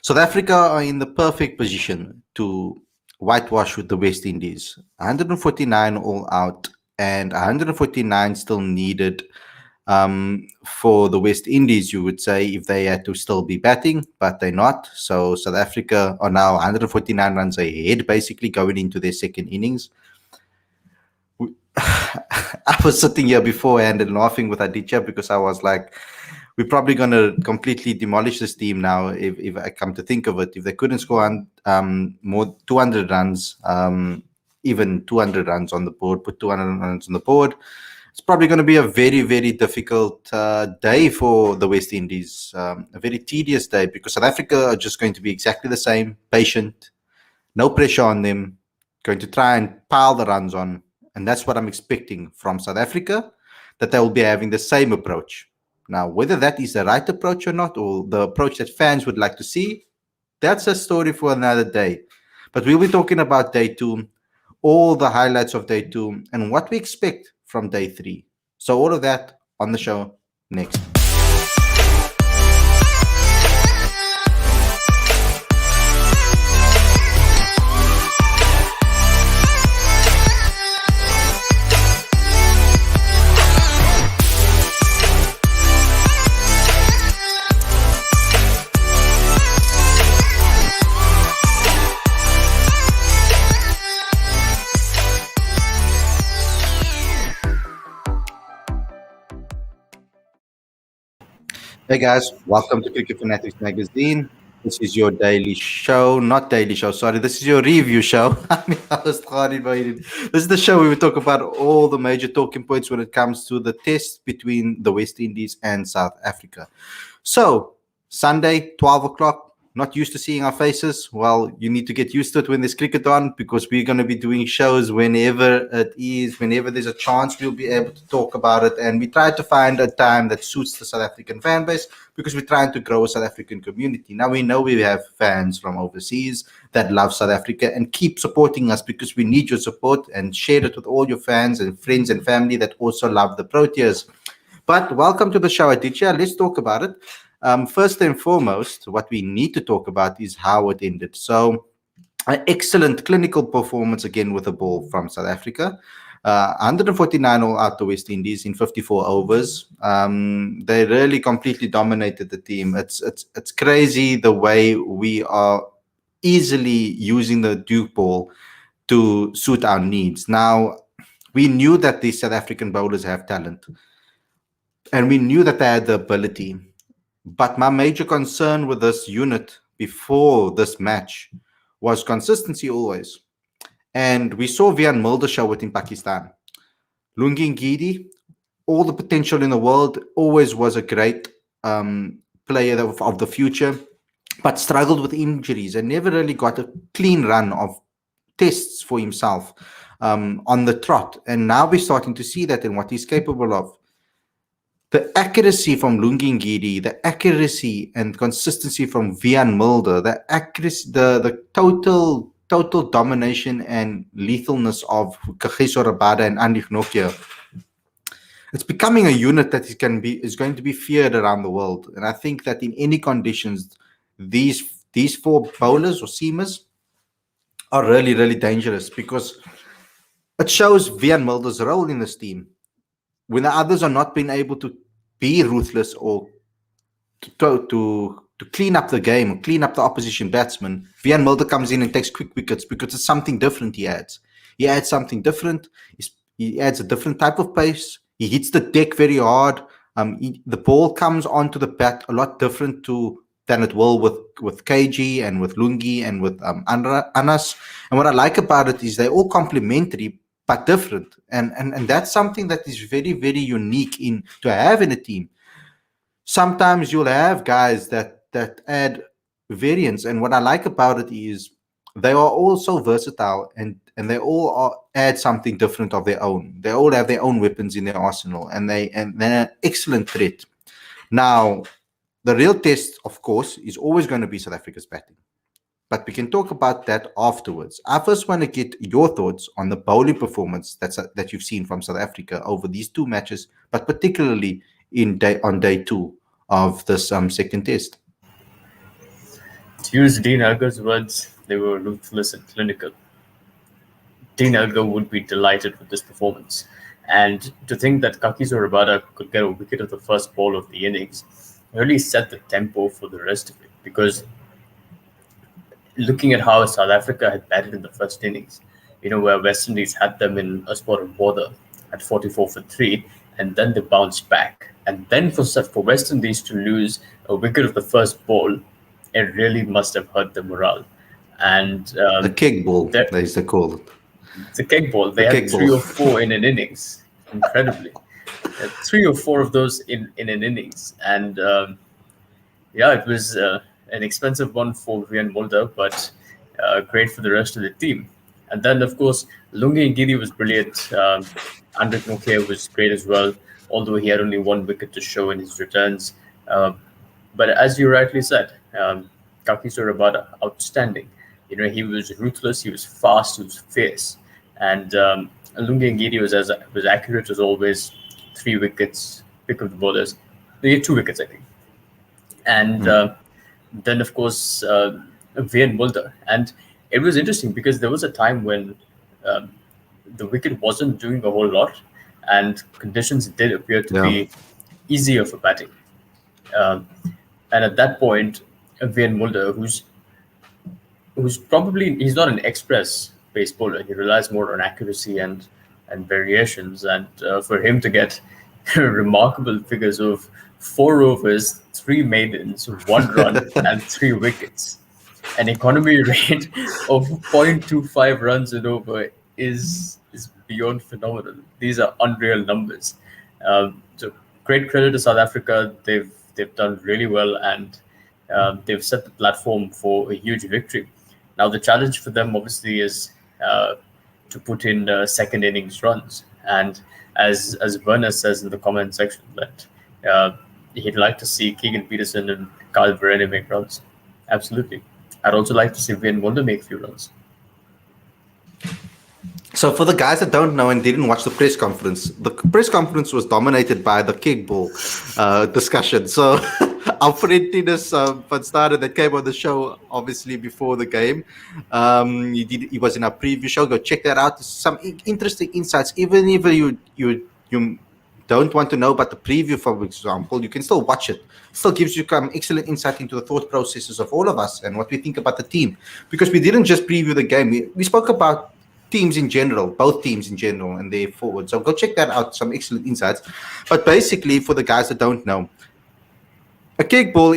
South Africa are in the perfect position to whitewash with the West Indies. 149 all out and 149 still needed for the West Indies, you would say, if they had to still be batting, but they're not. So South Africa are now 149 runs ahead, basically going into their second innings. I was sitting here beforehand and laughing with Aditya because I was like, we're probably going to completely demolish this team now if I come to think of it. If they couldn't score more 200 runs, even 200 runs on the board, put 200 runs on the board, it's probably going to be a very, very difficult day for the West Indies, a very tedious day because South Africa are just going to be exactly the same, patient, no pressure on them, going to try and pile the runs on. And that's what I'm expecting from South Africa, that they will be having the same approach. Now, whether that is the right approach or not, or the approach that fans would like to see, that's a story for another day. But we'll be talking about day 2, all the highlights of day 2, and what we expect from day 3. So all of that on the show next. Hey guys, welcome to Cricket Fanatics Magazine. This is your daily show, not daily show, sorry. This is your review show. I'm your host, Khalid Wahid. This is the show where we talk about all the major talking points when it comes to the test between the West Indies and South Africa. So, Sunday, 12 o'clock. Not used to seeing our faces. Well, you need to get used to it when there's cricket on because we're going to be doing shows whenever it is, whenever there's a chance, we'll be able to talk about it. And we try to find a time that suits the South African fan base because we're trying to grow a South African community. Now, we know we have fans from overseas that love South Africa and keep supporting us because we need your support, and share it with all your fans and friends and family that also love the Proteas. But welcome to the show, Aditya. Let's talk about it. First and foremost, what we need to talk about is how it ended. So, an excellent clinical performance again with the ball from South Africa. 149 all out the West Indies in 54 overs. They really completely dominated the team. It's crazy the way we are easily using the Duke ball to suit our needs. Now, we knew that these South African bowlers have talent, and we knew that they had the ability. But my major concern with this unit before this match was consistency always. And we saw Vian Mulder show it in Pakistan. Lungi Ngidi, all the potential in the world, always was a great player of the future, but struggled with injuries and never really got a clean run of tests for himself on the trot. And now we're starting to see that in what he's capable of. The accuracy from Lungi Ngidi, the accuracy and consistency from Vian Mulder, the accuracy, the total domination and lethalness of Kagiso Rabada and Andy Nokia. It's becoming a unit that is going to be feared around the world. And I think that in any conditions, these 4 bowlers or seamers are really, really dangerous because it shows Vian Mulder's role in this team. When the others are not being able to be ruthless or to clean up the game or clean up the opposition batsman, Vian Mulder comes in and takes quick wickets because it's something different he adds. He adds something different. He adds a different type of pace. He hits the deck very hard. The ball comes onto the bat a lot different than it will with KG and with Lungi and with Anas. And what I like about it is they're all complementary but different, and that's something that is very, very unique to have in a team. Sometimes you'll have guys that add variance, and what I like about it is they are all so versatile, and they all add something different of their own. They all have their own weapons in their arsenal, and they're an excellent threat. Now, the real test, of course, is always going to be South Africa's batting. But we can talk about that afterwards. I first want to get your thoughts on the bowling performance that you've seen from South Africa over these 2 matches, but particularly on day 2 of this second test. To use Dean Elgar's words, they were ruthless and clinical. Dean Elgar would be delighted with this performance. And to think that Kakiso Rabada could get a wicket at the first ball of the innings really set the tempo for the rest of it. Because looking at how South Africa had batted in the first innings, where West Indies had them in a spot of bother at 44 for 3, and then they bounced back. And then for West Indies to lose a wicket of the first ball, it really must have hurt the morale. And The kick ball, that they used to call it. the kick ball, The they had kick ball. three or four in an innings, incredibly. Three or four of those in an innings. And yeah, it was an expensive one for Vian Mulder, but great for the rest of the team. And then, of course, Lungi Ngidi was brilliant. Andrik Nokia was great as well, although he had only one wicket to show in his returns. But as you rightly said, Kakiso Rabada, outstanding. He was ruthless, he was fast, he was fierce. And Lungi Ngidi was accurate as always. 3 wickets, pick of the bowlers. They had 2 wickets, I think. And then, of course, Vian Mulder. And it was interesting because there was a time when um, the wicket wasn't doing a whole lot, and conditions did appear to Yeah. be easier for batting. Um, and at that point, Vian Mulder, who's probably he's not an express pace bowler. He relies more on accuracy and variations. And for him to get remarkable figures of 4 overs, 3 maidens, 1 run, and 3 wickets, an economy rate of 0.25 runs an over is beyond phenomenal. These are unreal numbers. So great credit to South Africa. They've done really well, and they've set the platform for a huge victory. Now the challenge for them obviously is to put in second innings runs, and as Werner says in the comment section that he'd like to see Keegan Peterson and Carl Verene make runs. Absolutely. I'd also like to see Vian Mulder make a few runs. So for the guys that don't know and didn't watch the press conference was dominated by the kickball discussion. So our friend Tinus van Staden that came on the show obviously before the game. He was in our preview show. Go check that out. Some interesting insights. Even if you don't want to know about the preview, for example, you can still watch it. Still gives you excellent insight into the thought processes of all of us and what we think about the team. Because we didn't just preview the game. We spoke about teams in general, both teams in general, and their forward. So go check that out. Some excellent insights. But basically, for the guys that don't know, a kickball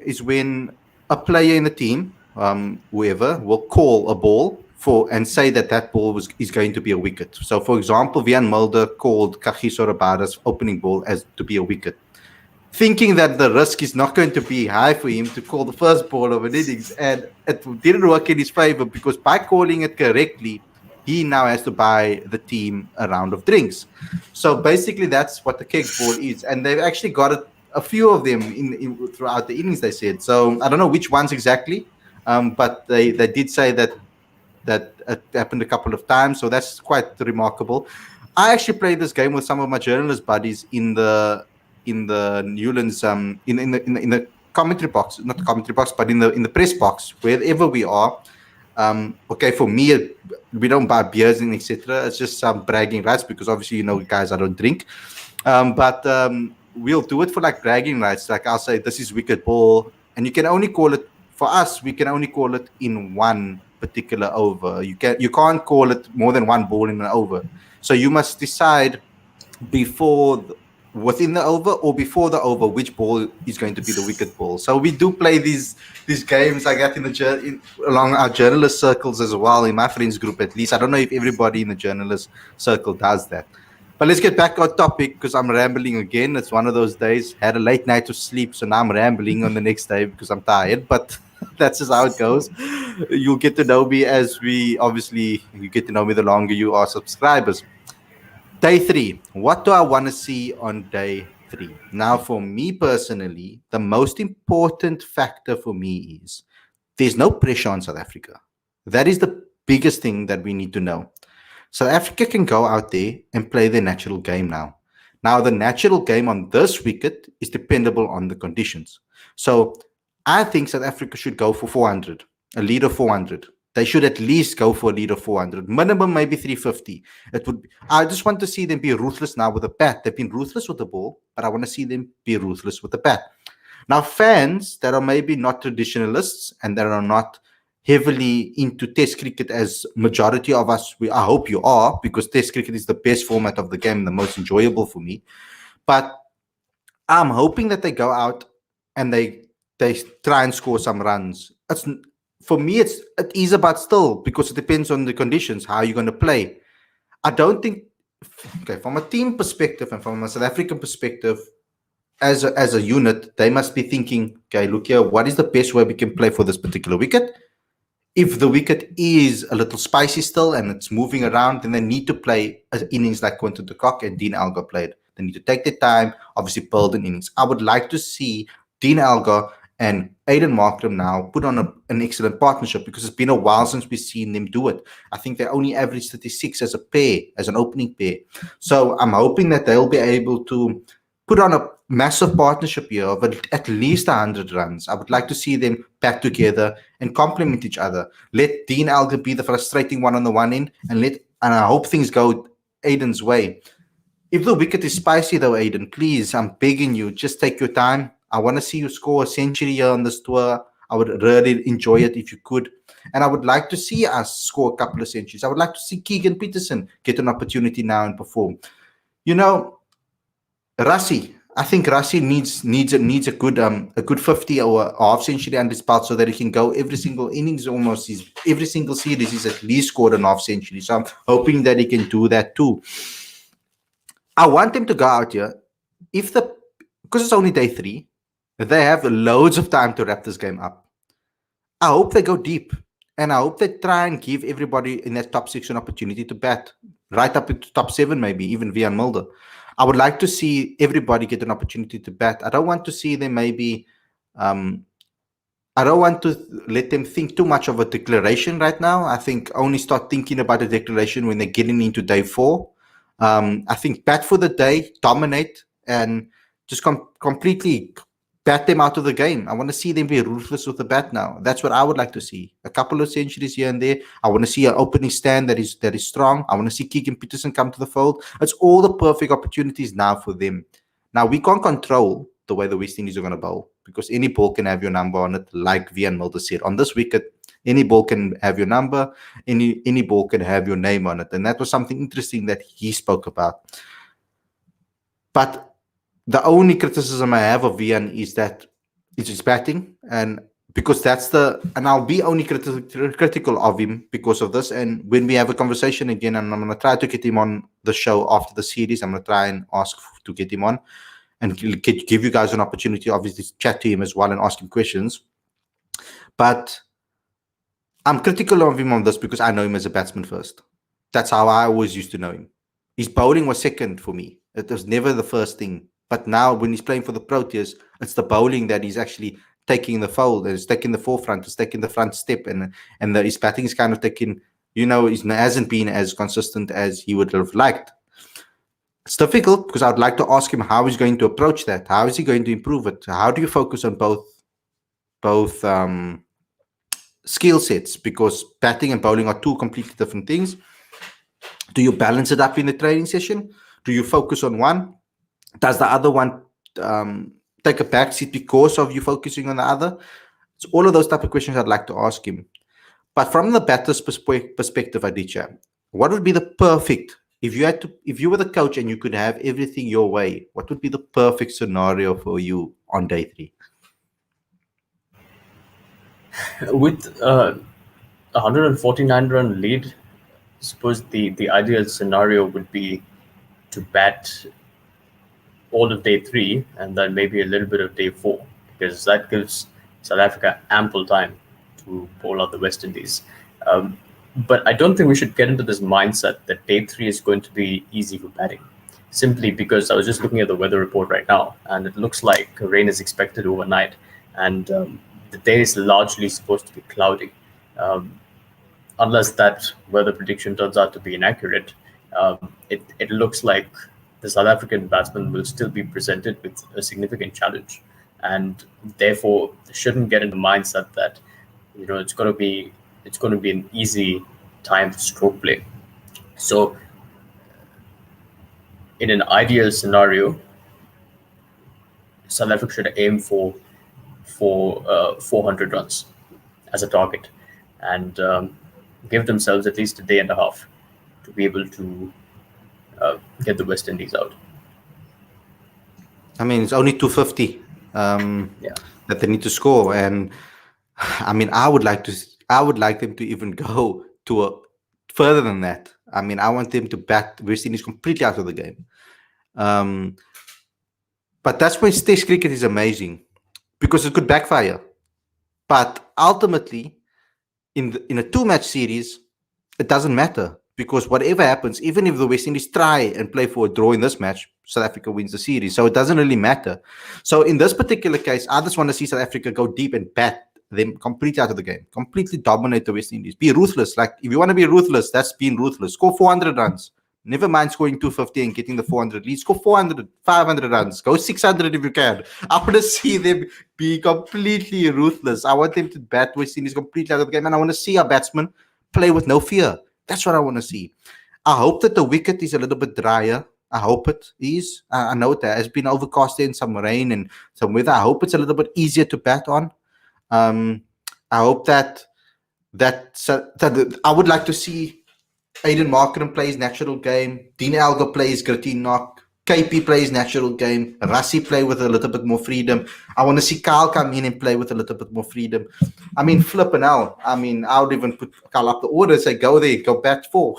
is when a player in the team, whoever, will call a ball for and say that ball is going to be a wicket. So, for example, Vian Mulder called Kagiso Rabada's opening ball as to be a wicket, thinking that the risk is not going to be high for him to call the first ball of an innings, and it didn't work in his favor because by calling it correctly, he now has to buy the team a round of drinks. So basically, that's what the kickball is, and they've actually got a few of them in throughout the innings. They said so. I don't know which ones exactly, but they did say that it happened a couple of times. So that's quite remarkable. I actually played this game with some of my journalist buddies in the Newlands in the commentary box, not the commentary box, but in the press box, wherever we are. Okay, for me, we don't buy beers and etc. It's just some bragging rights because obviously, guys, I don't drink. But we'll do it for like bragging rights. Like I'll say, this is wicket ball, and you can only call it for us. We can only call it in one particular over. You can't call it more than one ball in an over. So you must decide within the over or before the over which ball is going to be the wicket ball. So we do play these games like that along our journalist circles as well, in my friends group at least. I don't know if everybody in the journalist circle does that. But let's get back on topic because I'm rambling again. It's one of those days. Had a late night of sleep, so now I'm rambling on the next day because I'm tired. But that's just how it goes. You'll get to know me you get to know me the longer you are subscribers. Day 3. What do I want to see on day 3? Now, for me personally, the most important factor for me is there's no pressure on South Africa. That is the biggest thing that we need to know. South Africa can go out there and play their natural game now. Now, the natural game on this wicket is dependable on the conditions. So I think South Africa should go for 400, a lead of 400. They should at least go for a lead of 400. Minimum maybe 350. It would. I just want to see them be ruthless now with the bat. They've been ruthless with the ball, but I want to see them be ruthless with the bat. Now, fans that are maybe not traditionalists and that are not heavily into Test cricket, as majority of us, I hope you are, because Test cricket is the best format of the game, the most enjoyable for me. But I'm hoping that they go out and they try and score some runs. It's for me. It is about still because it depends on the conditions how you're going to play. I don't think. Okay, from a team perspective and from a South African perspective, as a unit, they must be thinking, okay, look here, what is the best way we can play for this particular wicket? If the wicket is a little spicy still and it's moving around, then they need to play innings like Quinton de Kock and Dean Elgar played. They need to take their time, obviously build an innings. I would like to see Dean Elgar and Aiden Markram now put on an excellent partnership because it's been a while since we've seen them do it. I think they only averaged 36 as a pair, as an opening pair. So I'm hoping that they'll be able to put on a massive partnership here of at least 100 runs. I would like to see them back together and complement each other. Let Dean Elgar be the frustrating one on the one end, and I hope things go Aiden's way. If the wicket is spicy though, Aiden, please, I'm begging you, just take your time. I want to see you score a century here on this tour. I would really enjoy it if you could. And I would like to see us score a couple of centuries. I would like to see Keegan Peterson get an opportunity now and perform. You know, Rassie, I think Rassie needs a good 50 or a half century under his belt so that he can go every single innings almost. Every single series he's at least scored an half century. So I'm hoping that he can do that too. I want him to go out here. Because it's only day 3, they have loads of time to wrap this game up. I hope they go deep. And I hope they try and give everybody in that top 6 an opportunity to bat. Right up into top 7, maybe, even Vian Mulder. I would like to see everybody get an opportunity to bat. I don't want to see them maybe... I don't want to let them think too much of a declaration right now. I think only start thinking about a declaration when they're getting into day 4. I think bat for the day, dominate, and just completely bat them out of the game. I want to see them be ruthless with the bat now. That's what I would like to see. A couple of centuries here and there. I want to see an opening stand that is strong. I want to see Keegan Peterson come to the fold. It's all the perfect opportunities now for them. Now, we can't control the way the West Indies are going to bowl because any ball can have your number on it, like Vian Mulder said. On this wicket, any ball can have your number, any ball can have your name on it. And that was something interesting that he spoke about. But the only criticism I have of Vian is that it's his batting, and because and I'll be only critical of him because of this. And when we have a conversation again, and I'm going to try to get him on the show after the series, I'm going to try and ask to get him on and give you guys an opportunity, obviously, to chat to him as well and ask him questions. But I'm critical of him on this because I know him as a batsman first. That's how I always used to know him. His bowling was second for me. It was never the first thing. But now when he's playing for the Proteas, it's the bowling that he's actually taking the fold. It's taking the forefront. It's taking the front step. And his batting is kind of taking, he hasn't been as consistent as he would have liked. It's difficult because I would like to ask him how he's going to approach that. How is he going to improve it? How do you focus on both skill sets? Because batting and bowling are two completely different things. Do you balance it up in the training session? Do you focus on one? Does the other one take a backseat because of you focusing on the other? It's all of those type of questions I'd like to ask him. But from the batter's perspective, Aditya, what would be the perfect, if you were the coach and you could have everything your way, what would be the perfect scenario for you on day 3? With a 149-run lead, I suppose the ideal scenario would be to bat all of day 3 and then maybe a little bit of day 4, because that gives South Africa ample time to bowl out the West Indies. But I don't think we should get into this mindset that day 3 is going to be easy for batting, simply because I was just looking at the weather report right now, and it looks like rain is expected overnight, and the day is largely supposed to be cloudy. Unless that weather prediction turns out to be inaccurate, it looks like the South African batsmen will still be presented with a significant challenge. and therefore shouldn't get in the mindset that it's going to be an easy time for stroke play. So in an ideal scenario, South Africa should aim for 400 runs as a target, and give themselves at least a day and a half to be able to get the West Indies out. I mean, it's only 250 Yeah. that they need to score, and I mean, I would like them to even go to a further than that. I mean, I want them to bat West Indies completely out of the game. But that's why Test cricket is amazing, because it could backfire. But ultimately, in a two-match series, it doesn't matter, because whatever happens, even if the West Indies try and play for a draw in this match, South Africa wins the series. So it doesn't really matter. So in this particular case, I just want to see South Africa go deep and bat them completely out of the game, completely dominate the West Indies, be ruthless. Like, if you want to be ruthless, that's being ruthless. Score 400 runs. Never mind scoring 250 and getting the 400 lead. Score 400, 500 runs. Go 600 if you can. I want to see them be completely ruthless. I want them to bat West Indies completely out of the game. And I want to see our batsmen play with no fear. That's what I want to see. I hope that the wicket is a little bit drier. I hope it is. I know there has been overcast and some rain and some weather. I hope it's a little bit easier to bat on. I hope that I would like to see Aiden Markram plays natural game. Dean Elgar plays gritty knock. KP plays natural game. Rassie play with a little bit more freedom. I want to see Kyle come in and play with a little bit more freedom. I mean, flipping out. I mean, I would even put Kyle up the order and say, go there, go bat 4.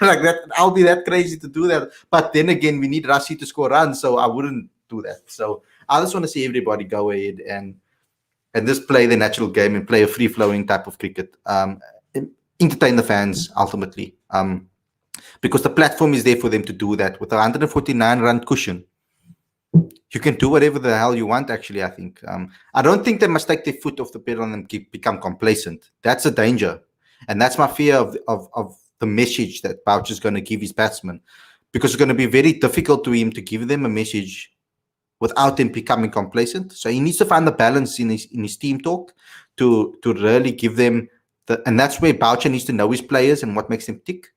Like that. I'll be that crazy to do that. But then again, we need Rassie to score runs, so I wouldn't do that. So I just want to see everybody go ahead and just play the natural game and play a free-flowing type of cricket. Entertain the fans ultimately, because the platform is there for them to do that. With a 149-run cushion, you can do whatever the hell you want. Actually, I think I don't think they must take their foot off the pedal and become complacent. That's a danger, and that's my fear of the message that Bouch is going to give his batsmen, because it's going to be very difficult to him to give them a message without them becoming complacent. So he needs to find the balance in his team talk to really give them. And that's where Boucher needs to know his players and what makes them tick.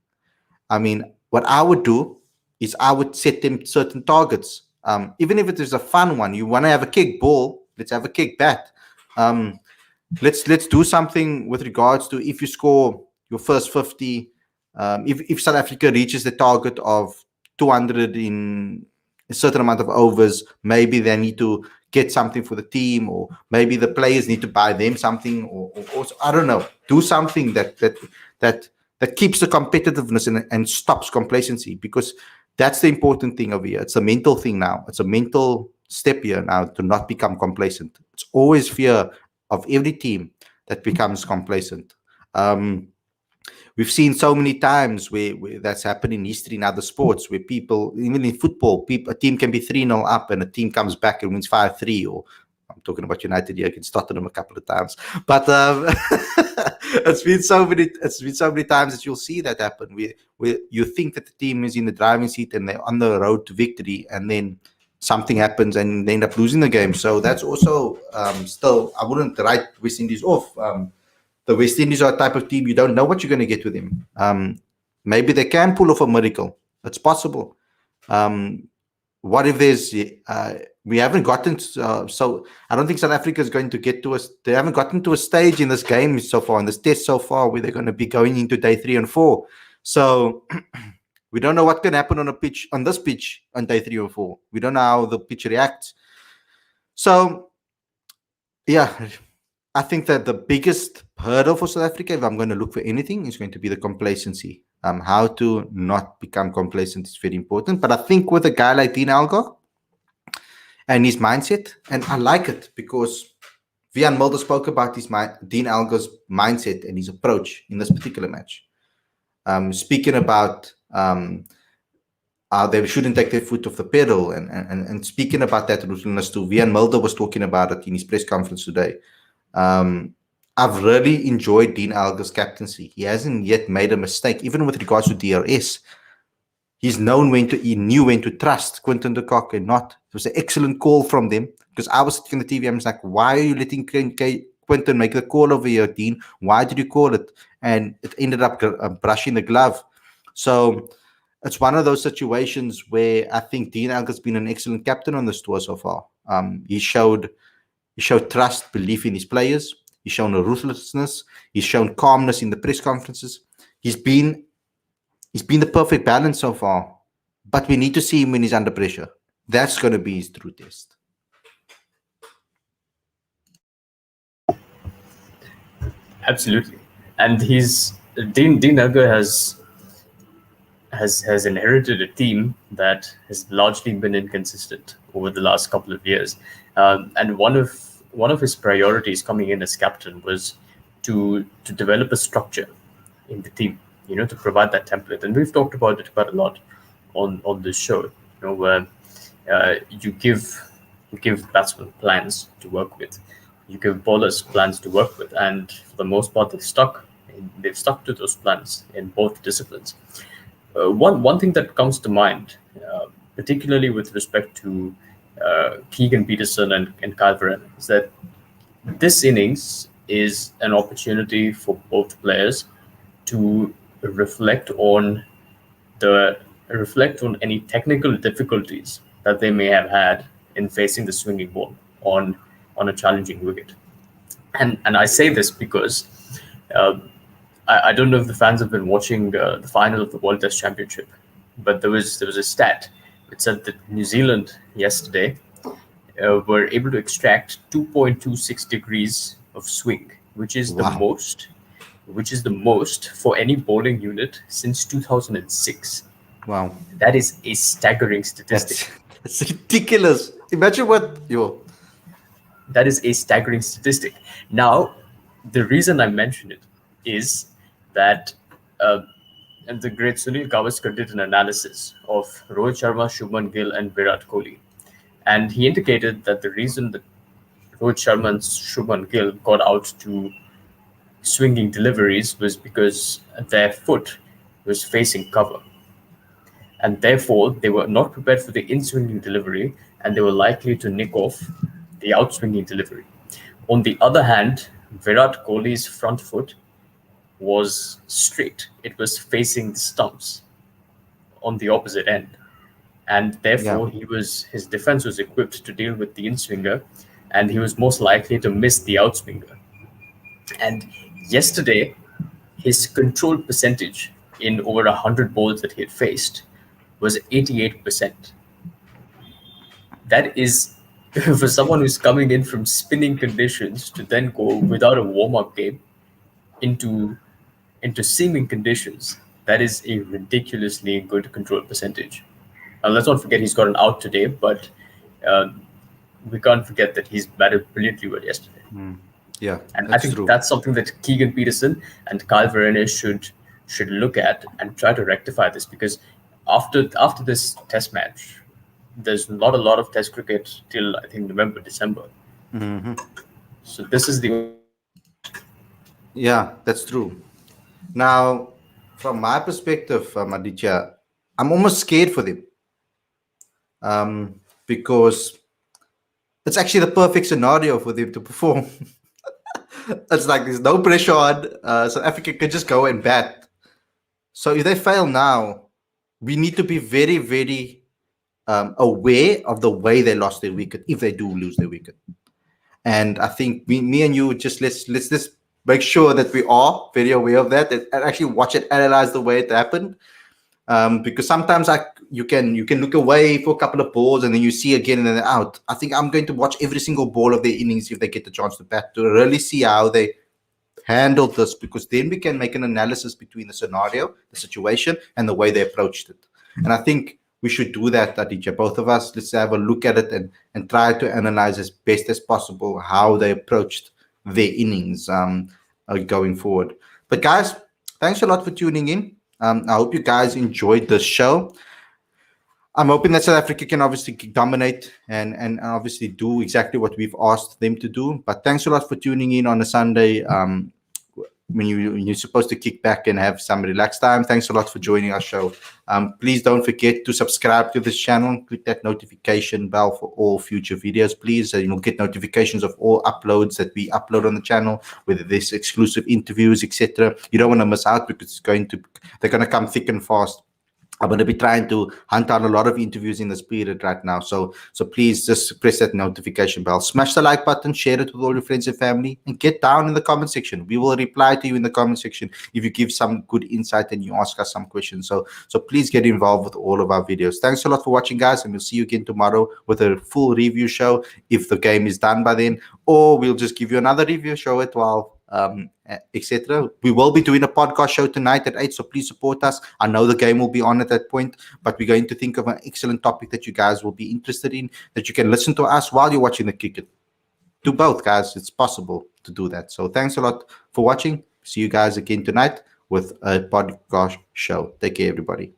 I mean, what I would do is I would set them certain targets. Even if it is a fun one, you want to have a kick ball, let's have a kick bat. Let's do something with regards to, if you score your first 50, if South Africa reaches the target of 200 in a certain amount of overs, maybe they need to get something for the team, or maybe the players need to buy them something, or I don't know, do something that keeps the competitiveness and stops complacency, because that's the important thing over here. It's a mental thing now. It's a mental step here now to not become complacent. It's always fear of every team that becomes complacent. We've seen so many times where that's happened in history in other sports, where people, even in football, a team can be 3-0 up and a team comes back and wins 5-3, or I'm talking about United here against Tottenham a couple of times. But it's been so many times that you'll see that happen, where you think that the team is in the driving seat and they're on the road to victory, and then something happens and they end up losing the game. So that's also still, I wouldn't write West Indies off. The West Indies are a type of team, you don't know what you're going to get with them. Maybe they can pull off a miracle. It's possible. What if there's... we haven't gotten... so I don't think South Africa is going to get to us. They haven't gotten to a stage in this game so far, in this test so far, where they're going to be going into day 3 and 4. So we don't know what can happen on this pitch on day 3 or 4. We don't know how the pitch reacts. So, yeah... I think that the biggest hurdle for South Africa, if I'm going to look for anything, is going to be the complacency. How to not become complacent is very important. But I think with a guy like Dean Elgar and his mindset, and I like it because Vian Mulder spoke about Dean Elgar's mindset and his approach in this particular match. Speaking about how they shouldn't take their foot off the pedal, and speaking about that ruthlessness too. Vian Mulder was talking about it in his press conference today. I've really enjoyed Dean Elgar's captaincy. He hasn't yet made a mistake, even with regards to DRS. He knew when to trust Quinton de Kock and not. It was an excellent call from them Because I was sitting on the TV, I was like, why are you letting Quinton make the call over here, Dean? Why did you call it? And it ended up brushing the glove. So it's one of those situations where I think Dean Elgar's been an excellent captain on this tour so far. He showed trust, belief in his players. He's shown a ruthlessness. He's shown calmness in the press conferences. He's been the perfect balance so far. But we need to see him when he's under pressure. That's going to be his true test. Absolutely, and Dean Elgar has inherited a team that has largely been inconsistent over the last couple of years, and one of his priorities coming in as captain was to develop a structure in the team, to provide that template, and we've talked about it quite a lot on this show, where you give batsmen plans to work with, you give bowlers plans to work with, and for the most part they've stuck to those plans in both disciplines. One thing that comes to mind, particularly with respect to Keegan Peterson and Kyle Verreynne, is that this innings is an opportunity for both players to reflect on any technical difficulties that they may have had in facing the swinging ball on a challenging wicket. And I say this because I don't know if the fans have been watching the final of the World Test Championship, but there was a stat which said that New Zealand yesterday were able to extract 2.26 degrees of swing, which is the most for any bowling unit since 2006. Wow, that is a staggering statistic. That's ridiculous. Imagine that is a staggering statistic. Now, the reason I mention it is that and the great Sunil Gavaskar did an analysis of Rohit Sharma, Shubman Gill, and Virat Kohli. And he indicated that the reason that Rohit Sharma and Shubman Gill got out to swinging deliveries was because their foot was facing cover. And therefore, they were not prepared for the in-swinging delivery, and they were likely to nick off the out-swinging delivery. On the other hand, Virat Kohli's front foot was straight. It was facing the stumps on the opposite end. And therefore, his defense was equipped to deal with the in-swinger, and he was most likely to miss the out-swinger. And yesterday, his control percentage in over 100 balls that he had faced was 88%. That is, for someone who's coming in from spinning conditions to then go without a warm-up game into seaming conditions, that is a ridiculously good control percentage. And let's not forget he's got an out today, but we can't forget that he's batted brilliantly well yesterday. Yeah, and I think that's something that Keegan Peterson and Kyle Verreynne should look at and try to rectify this, because after this test match, there's not a lot of test cricket till I think November, December. Mm-hmm. So this is the... Yeah, that's true. Now, from my perspective, Aditya, I'm almost scared for them. Because it's actually the perfect scenario for them to perform. It's like there's no pressure on. South Africa can just go and bat. So if they fail now, we need to be very, very aware of the way they lost their wicket, if they do lose their wicket. And I think me and you just let's just make sure that we are very aware of that and actually watch it, analyze the way it happened. Because sometimes you can look away for a couple of balls and then you see again and then out. I think I'm going to watch every single ball of their innings if they get the chance to bat, to really see how they handled this, because then we can make an analysis between the scenario, the situation, and the way they approached it. And I think we should do that, Aditya. Both of us, let's have a look at it and try to analyze as best as possible how they approached their innings going forward. But guys, thanks a lot for tuning in. I hope you guys enjoyed this show. I'm hoping that South Africa can obviously dominate and obviously do exactly what we've asked them to do. But thanks a lot for tuning in on a Sunday. you're supposed to kick back and have some relaxed time. Thanks a lot for joining our show. Please don't forget to subscribe to this channel. Click that notification bell for all future videos, please. You'll get notifications of all uploads that we upload on the channel, whether there's exclusive interviews, etc. You don't want to miss out because they're going to come thick and fast. I'm going to be trying to hunt down a lot of interviews in this period right now. So please just press that notification bell. Smash the like button, share it with all your friends and family, and get down in the comment section. We will reply to you in the comment section if you give some good insight and you ask us some questions. So please get involved with all of our videos. Thanks a lot for watching, guys, and we'll see you again tomorrow with a full review show if the game is done by then, or we'll just give you another review show at 12. Etc. We will be doing a podcast show tonight at 8, so please support us. I know the game will be on at that point, but we're going to think of an excellent topic that you guys will be interested in, that you can listen to us while you're watching the cricket. Do both, guys. It's possible to do that. So thanks a lot for watching. See you guys again tonight with a podcast show. Take care, everybody.